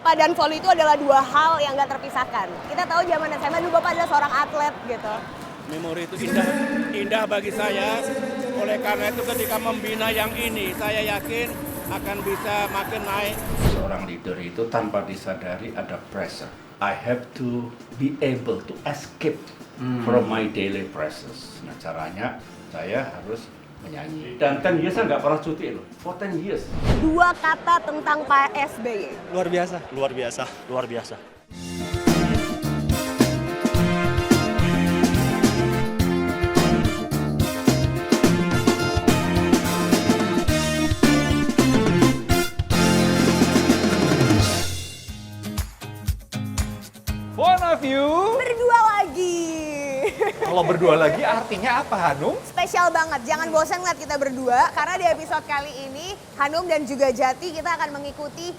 Bapak dan voli itu adalah dua hal yang nggak terpisahkan. Kita tahu zaman SMA dulu Bapak adalah seorang atlet gitu. Memori itu indah bagi saya. Oleh karena itu ketika membina yang ini, saya yakin akan bisa makin naik. Seorang leader itu tanpa disadari ada pressure. I have to be able to escape from my daily pressures. Nah caranya saya harus menyanyi. Dan 10 years saya nggak pernah cuti loh. For 10 years. Dua kata tentang Pak SBY. Luar biasa, luar biasa, luar biasa. One of you. Berdua lagi. Kalau berdua lagi artinya apa, Hanum? Spesial banget, jangan bosan lihat kita berdua. Karena di episode kali ini, Hanum dan juga Jati kita akan mengikuti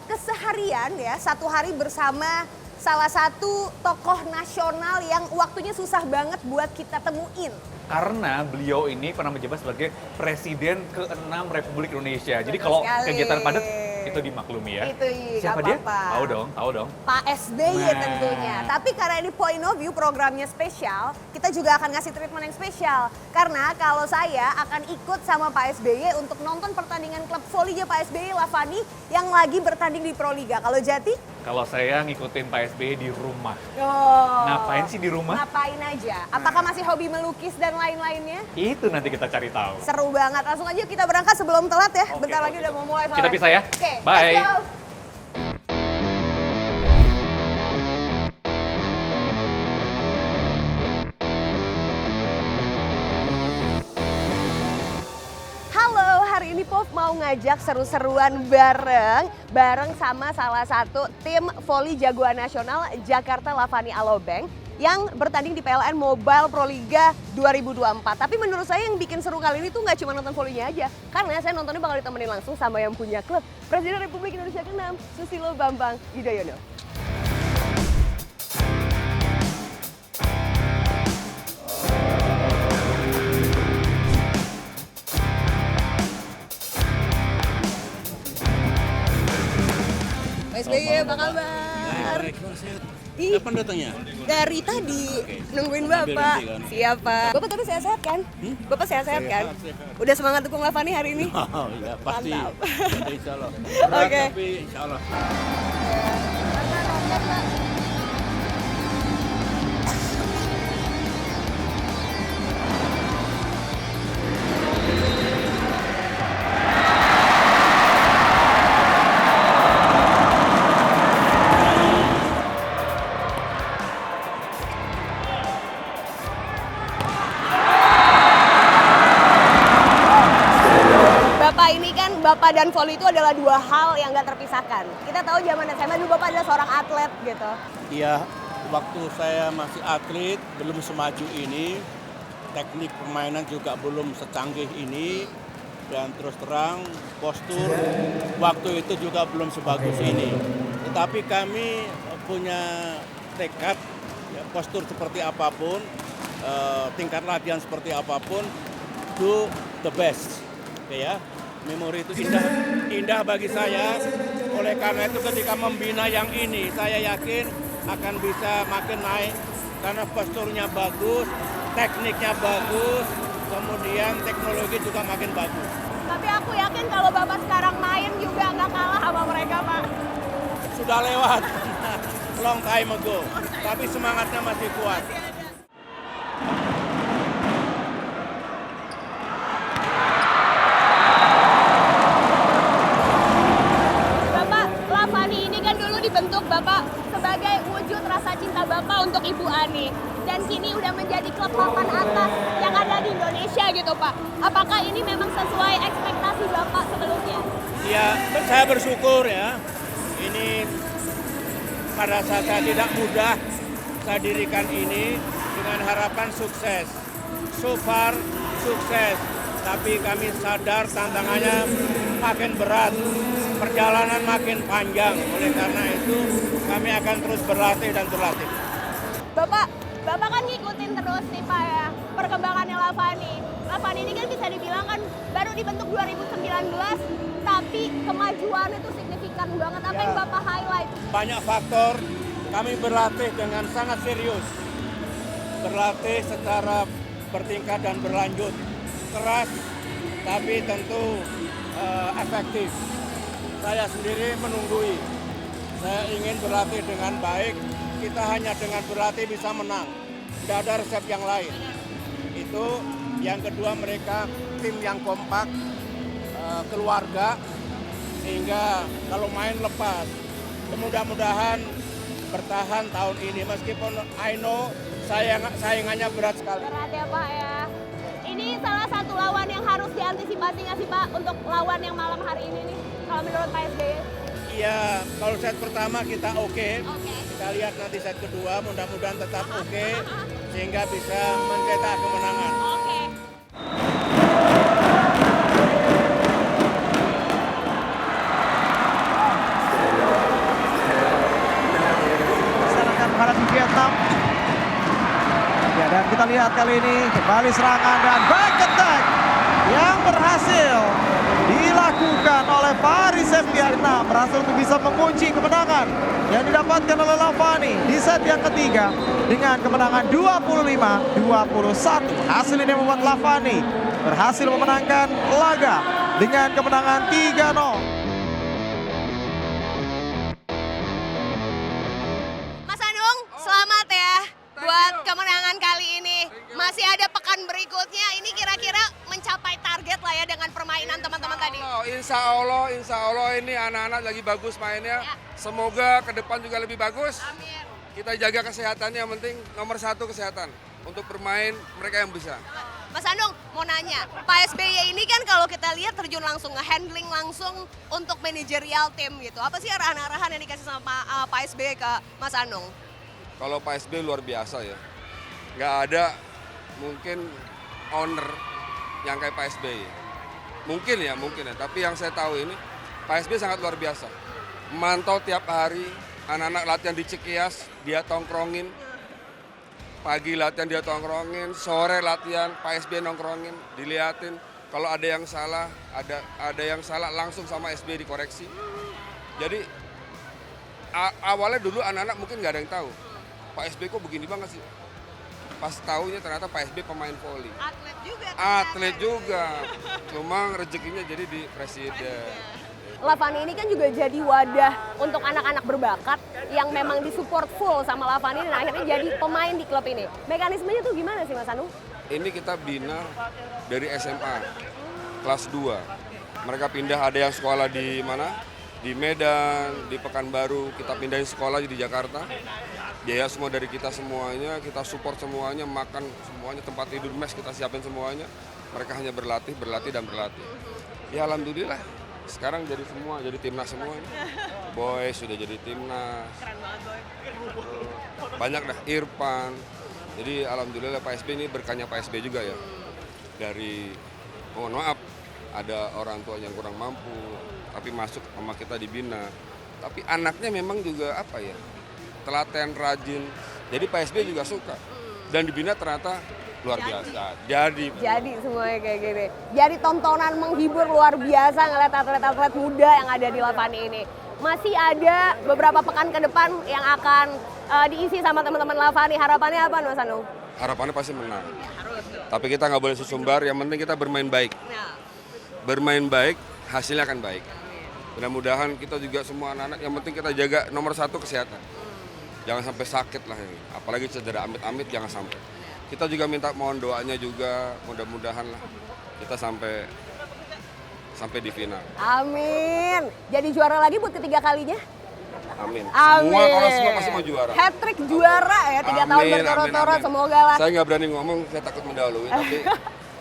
keseharian ya. Satu hari bersama salah satu tokoh nasional yang waktunya susah banget buat kita temuin. Karena beliau ini pernah menjabat sebagai Presiden ke-6 Republik Indonesia. Jadi Betul kalau sekali. kegiatan padat itu dimaklumi ya. Itu iya, Siapa nggak dia? apa-apa. Tahu dong. Pak SBY Nah. tentunya. Tapi karena ini point of view programnya spesial, kita juga akan ngasih treatment yang spesial. Karena kalau saya akan ikut sama Pak SBY untuk nonton pertandingan klub volinya Pak SBY Lavani yang lagi bertanding di Proliga. Kalau Jati? Kalau saya ngikutin Pak SBY di rumah. Oh. Ngapain sih di rumah? Ngapain aja? Apakah masih hobi melukis dan lain-lainnya? Itu nanti kita cari tahu. Seru banget. Langsung aja kita berangkat sebelum telat ya. Oke, Bentar oke. lagi udah mau mulai soalnya. Kita pisah ya. Oke, Bye. let's go. Halo, hari ini Pop mau ngajak seru-seruan bareng sama salah satu tim voli jagoan nasional Jakarta Lavani Alobank yang bertanding di PLN Mobile Proliga 2024. Tapi menurut saya yang bikin seru kali ini tuh nggak cuma nonton volinya aja. Karena saya nontonnya bakal ditemenin langsung sama yang punya klub, Presiden Republik Indonesia ke-6, Susilo Bambang Yudhoyono. Pak SBY, apa kabar? Ih, Kapan datangnya? dari tadi nungguin Bapak. nanti kan. Siap, Pak. Bapak tapi sehat-sehat kan? Bapak sehat-sehat kan? Sehat. Udah semangat dukung Lavani hari ini? Oh iya pasti. Mantap. Insya Allah. Berat, Oke. tapi insya Allah. Bapak ini kan, Bapak dan voli itu adalah dua hal yang nggak terpisahkan. Kita tahu zaman SMA dulu Bapak adalah seorang atlet gitu. Iya, waktu saya masih atlet belum semaju ini, teknik permainan juga belum secanggih ini, dan terus terang postur waktu itu juga belum sebagus ini. Tetapi kami punya tekad, ya, postur seperti apapun, tingkat latihan seperti apapun, do the best. Oke ya, memori itu indah bagi saya. Oleh karena itu ketika membina yang ini, saya yakin akan bisa makin naik karena posturnya bagus, tekniknya bagus, kemudian teknologi juga makin bagus. Tapi aku yakin kalau Bapak sekarang main juga nggak kalah sama mereka, Pak. Sudah lewat, long time ago, tapi semangatnya masih kuat. Bapak, Lavani ini kan dulu dibentuk Bapak sebagai wujud rasa cinta Bapak untuk Ibu Ani. Dan kini udah menjadi klub papan atas yang ada di Indonesia gitu Pak. Apakah ini memang sesuai ekspektasi Bapak sebelumnya? Ya, saya bersyukur ya. Ini pada saat saya tidak mudah saya dirikan ini dengan harapan sukses. So far sukses, tapi kami sadar tantangannya makin berat, perjalanan makin panjang. Oleh karena itu kami akan terus berlatih dan berlatih. Bapak kan ngikutin terus nih Pak ya perkembangannya Lavani. Lavani ini kan bisa dibilang kan baru dibentuk 2019, tapi kemajuannya tuh signifikan banget. Apa yang Bapak banyak faktor. Kami berlatih dengan sangat serius. Berlatih secara bertingkat dan berlanjut. Keras, tapi tentu efektif. Saya sendiri menunggui. Saya ingin berlatih dengan baik. Kita hanya dengan berlatih bisa menang. Tidak ada resep yang lain. Itu yang kedua, mereka tim yang kompak, keluarga, sehingga kalau main lepas. Mudah-mudahan bertahan tahun ini, meskipun I know saingannya berat sekali. Berat ya Pak ya. Ini salah satu lawan yang harus diantisipasi nggak sih Pak untuk lawan yang malam hari ini nih, kalau menurut Pak SBY? Iya, kalau set pertama kita oke. Oke. Kita lihat nanti set kedua, mudah-mudahan tetap oke, sehingga bisa mencetak kemenangan. Oke. Serangan menghadapi Vietnam. Ya, dan kita lihat kali ini kembali serangan dan back attack yang berhasil dilakukan oleh Paris Saint-Germain, berhasil untuk bisa mengunci kemenangan yang didapatkan oleh Lavani di set yang ketiga dengan kemenangan 25-21. Hasil ini membuat Lavani berhasil memenangkan laga dengan kemenangan 3-0. Mas Anung, selamat ya buat kemenangan kali ini. Masih ada pekan berikutnya, ini kira-kira mencapai target lah ya dengan permainan teman-teman tadi. Insya Allah ini anak-anak lagi bagus mainnya. Ya. Semoga ke depan juga lebih bagus. Amin. Kita jaga kesehatannya, yang penting nomor satu kesehatan. Untuk bermain mereka yang bisa. Mas Anung, mau nanya, Pak SBY ini kan kalau kita lihat terjun langsung, nge-handling langsung untuk manajerial tim gitu. Apa sih arahan-arahan yang dikasih sama Pak SBY ke Mas Anung? Kalau Pak SB luar biasa ya. Nggak ada mungkin owner yang kayak Pak SB. Mungkin ya. Tapi yang saya tahu ini Pak SB sangat luar biasa. Memantau tiap hari, anak-anak latihan di Cikias, dia tongkrongin. Pagi latihan dia tongkrongin, sore latihan Pak SB nongkrongin, diliatin. Kalau ada yang salah, ada yang salah langsung sama SB dikoreksi. Jadi awalnya dulu anak-anak mungkin nggak ada yang tahu. Pak SB kok begini banget sih? Pas tahunya ternyata Pak SB pemain voli. Atlet juga. Atlet juga. Cuma rezekinya jadi di presiden. Lavani ini kan juga jadi wadah untuk anak-anak berbakat yang memang disupport full sama Lavani dan akhirnya jadi pemain di klub ini. Mekanismenya tuh gimana sih Mas Anung? Ini kita bina dari SMA, kelas 2. Mereka pindah, ada yang sekolah di mana? Di Medan, di Pekanbaru, kita pindahin sekolah di Jakarta. Biaya semua dari kita semuanya, kita support semuanya, makan semuanya, tempat tidur, mes kita siapin semuanya. Mereka hanya berlatih, dan berlatih. Ya alhamdulillah, sekarang jadi semua, jadi timnas semuanya. Boy sudah jadi timnas. Keren banget Boy. Banyak dah, Irfan. Jadi alhamdulillah Pak SB ini berkahnya Pak SB juga ya. Dari, mohon maaf, ada orang tua yang kurang mampu, tapi masuk sama kita dibina. Tapi anaknya memang juga apa ya, telaten, rajin. Jadi Pak SB juga suka. Dan dibina ternyata luar biasa. Jadi semuanya kayak gini. Jadi tontonan menghibur luar biasa ngeliat atlet-atlet muda yang ada di Lavani ini. Masih ada beberapa pekan ke depan yang akan diisi sama teman-teman Lavani. Harapannya apa Mas Anung? harapannya pasti menang. Tapi kita nggak boleh sesumbar, yang penting kita bermain baik. Bermain baik, hasilnya akan baik. Mudah-mudahan kita juga semua anak-anak, yang penting kita jaga nomor satu kesehatan. Jangan sampai sakit lah ini, apalagi cedera amit-amit jangan sampai. Kita juga minta mohon doanya juga, mudah-mudahan lah kita sampai di final. Amin. Jadi juara lagi buat ketiga kalinya? Amin. Amin. Kalau semua pasti mau juara. Hat-trick juara ya, 3 tahun berturut-turut, semoga lah. Saya nggak berani ngomong, saya takut mendahului, tapi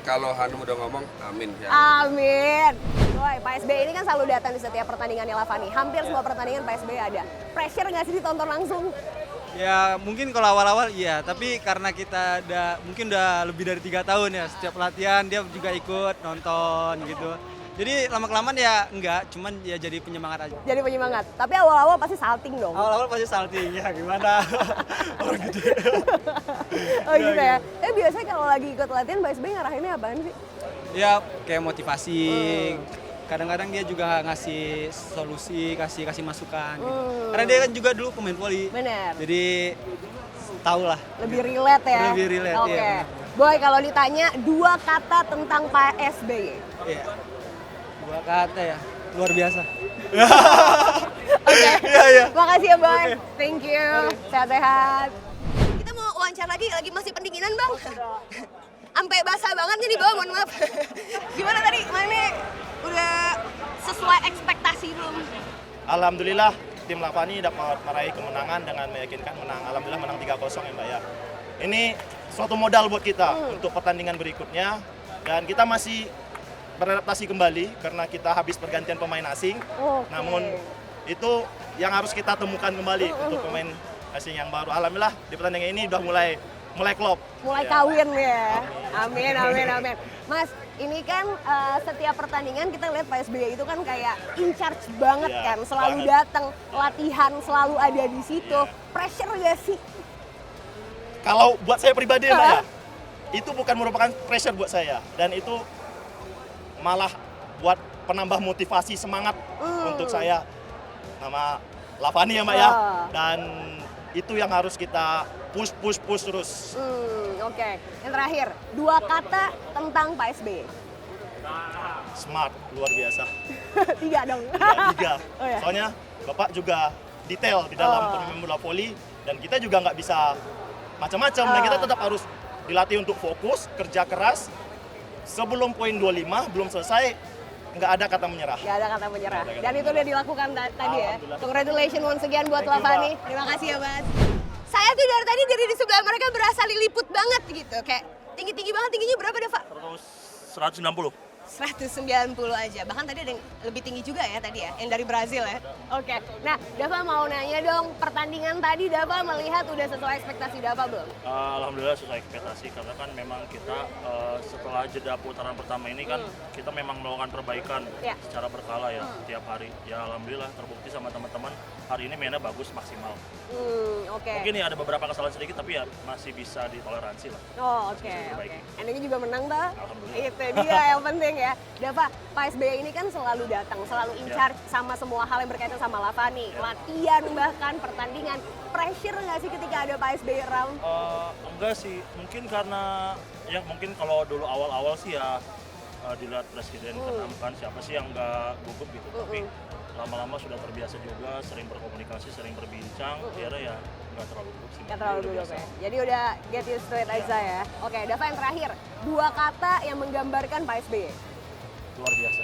kalau Hanum udah ngomong, amin. Ya. Amin. Woy, Pak SBY ini kan selalu datang di setiap pertandingannya Lavani. Hampir semua pertandingan Pak SBY ada. Pressure nggak sih ditonton langsung? Ya mungkin kalau awal-awal iya, tapi karena kita mungkin udah lebih dari 3 tahun ya, setiap latihan dia juga ikut nonton gitu. Jadi lama-kelamaan ya enggak, cuman ya jadi penyemangat aja. Jadi penyemangat, tapi awal-awal pasti salting dong. Awal-awal pasti salting, ya gimana? Orang gede. Oh gitu ya. Biasanya kalau lagi ikut latihan Pak SBY ngarahinnya apaan sih? Ya kayak motivasi, kadang-kadang dia juga ngasih solusi, kasih masukan gitu. Karena dia kan juga dulu pemain voli. Bener. Jadi tahu lah. Lebih relate ya? Lebih relate, Oke. iya. Boy, kalau ditanya 2 kata tentang Pak SBY. Iya. 2 kata ya, luar biasa. Oke. Iya. Makasih ya, Boy. Thank you. Sehat-sehat. Kita mau wawancara lagi masih pendinginan, Bang. Sampai basah banget nih di bawah, mohon maaf. Gimana tadi? Mainnya udah sesuai ekspektasi belum? Alhamdulillah tim Lavani dapat meraih kemenangan dengan meyakinkan menang. Alhamdulillah menang 3-0 ya Mbak ya. Ini suatu modal buat kita untuk pertandingan berikutnya. Dan kita masih beradaptasi kembali karena kita habis pergantian pemain asing. Oke. Namun itu yang harus kita temukan kembali untuk pemain asing yang baru. Alhamdulillah di pertandingan ini udah mulai klop. Mulai Ya. kawin ya. Amin. Mas, ini kan setiap pertandingan kita lihat Pak SBY itu kan kayak in charge banget Iya, kan. Selalu banget. datang, latihan selalu ada di situ. Pressure gak sih? Kalau buat saya pribadi Mbak ya, itu bukan merupakan pressure buat saya. Dan itu malah buat penambah motivasi semangat untuk saya. Nama Lavani ya Mbak ya. Dan itu yang harus kita push terus. Oke. Yang terakhir, 2 kata tentang Pak SBY. Smart, luar biasa. 3 dong. Tiga. Oh, ya? Soalnya Bapak juga detail di dalam permainan bola voli dan kita juga nggak bisa macam-macam. Dan kita tetap harus dilatih untuk fokus, kerja keras. Sebelum poin 25 belum selesai, nggak ada kata menyerah. Gak ada kata menyerah. Nggak ada kata Dan itu udah dilakukan tadi ya. Alhamdulillah. Congratulations once again buat Thank you, Lavani. Mbak. Terima kasih ya, Mas. Saya tuh dari tadi di sebelah mereka berasa liliput banget gitu. Kayak tinggi-tinggi banget. Tingginya berapa, Dava? 190. 190 aja. Bahkan tadi ada yang lebih tinggi juga ya tadi ya, yang dari Brazil ya. Oke. Nah, Dava mau nanya dong, pertandingan tadi Dava melihat udah sesuai ekspektasi Dava belum? Alhamdulillah sesuai ekspektasi karena kan memang kita setelah jeda putaran pertama ini kan kita memang melakukan perbaikan Ya. secara berkala ya tiap hari. Ya alhamdulillah terbukti sama teman-teman hari ini mainnya bagus maksimal. Oke. Mungkin ya ada beberapa kesalahan sedikit tapi ya masih bisa ditoleransi lah. Oh, oke, Bisa oke. diperbaiki. Endingnya juga menang, Mbak. Alhamdulillah. Itu dia yang penting ya. Dava, Pak SBY ini kan selalu datang, selalu in charge sama semua hal yang berkaitan sama Lavani. Latihan bahkan, pertandingan. Pressure nggak sih ketika ada Pak SBY around? Enggak sih, mungkin karena ya mungkin kalau dulu awal-awal sih ya dilihat presiden kan siapa sih yang nggak gugup gitu. Tapi lama-lama sudah terbiasa juga, sering berkomunikasi, sering berbincang, akhirnya ya nggak terlalu gugup sih. Nggak terlalu Udah gugup biasa. ya? Jadi udah get used to it aja ya? Oke, Dava yang terakhir. 2 kata yang menggambarkan Pak SBY. Luar biasa.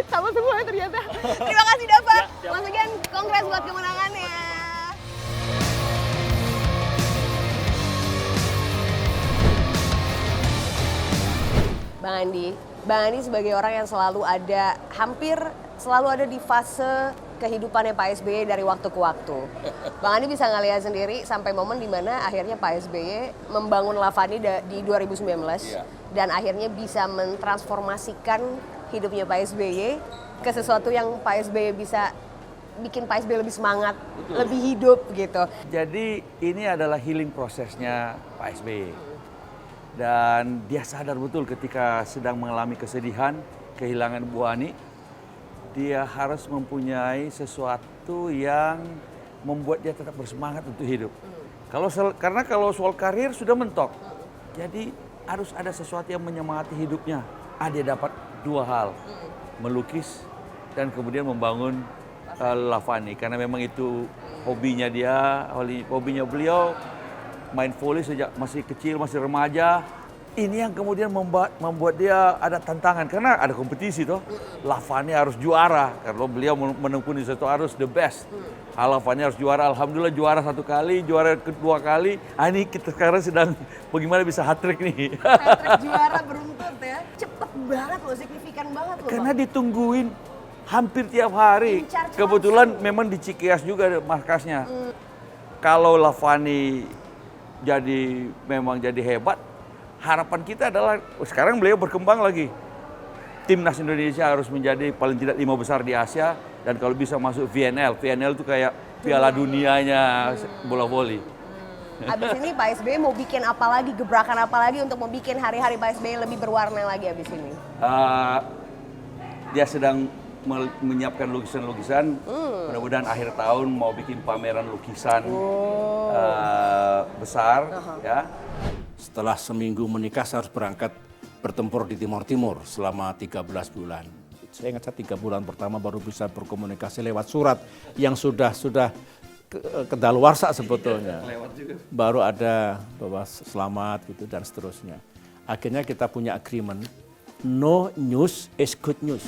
Sama semua ternyata. Terima kasih Dava. siap. Once again, congrats buat kemenangannya. Bang Andi sebagai orang yang hampir selalu ada di fase kehidupannya Pak SBY dari waktu ke waktu. Bang Andi bisa ngelihat sendiri sampai momen di mana akhirnya Pak SBY membangun Lavani di 2019 dan akhirnya bisa mentransformasikan hidupnya Pak SBY ke sesuatu yang Pak SBY bisa bikin Pak SBY lebih semangat, lebih hidup gitu. Jadi ini adalah healing prosesnya Pak SBY. Dan dia sadar betul ketika sedang mengalami kesedihan, kehilangan Bu Ani, dia harus mempunyai sesuatu yang membuat dia tetap bersemangat untuk hidup. Karena kalau soal karir sudah mentok, jadi harus ada sesuatu yang menyemangati hidupnya. Dia dapat 2 hal, melukis dan kemudian membangun Lavani. Karena memang itu hobinya dia, hobinya beliau. Main voli sejak masih kecil, masih remaja. Ini yang kemudian membuat dia ada tantangan. Karena ada kompetisi toh. Lavani harus juara. Karena beliau menekuni satu harus the best. Lavani harus juara. Alhamdulillah juara 1 kali, juara kedua kali. Ini kita sekarang sedang bagaimana bisa hat-trick nih. Hat-trick juara beruntut ya. Cepet banget loh, signifikan banget loh. Karena Bang. ditungguin hampir tiap hari. In charge Kebetulan langsung. memang di Cikeas juga markasnya. Kalau Lavani memang jadi hebat, harapan kita adalah sekarang beliau berkembang lagi. Timnas Indonesia harus menjadi paling tidak 5 besar di Asia dan kalau bisa masuk VNL. VNL itu kayak Piala Dunianya bola voli. Abis ini Pak SBY mau bikin apa lagi, gebrakan apa lagi untuk membuat hari-hari Pak SBY lebih berwarna lagi abis ini? dia sedang menyiapkan lukisan-lukisan. Mudah-mudahan akhir tahun mau bikin pameran lukisan besar. Ya. Setelah seminggu menikah saya harus berangkat bertempur di Timur Timur selama 13 bulan. Saya ingat 3 bulan pertama baru bisa berkomunikasi lewat surat yang sudah kedaluarsa sebetulnya. Baru ada bahwa selamat gitu dan seterusnya. Akhirnya kita punya agreement, no news is good news.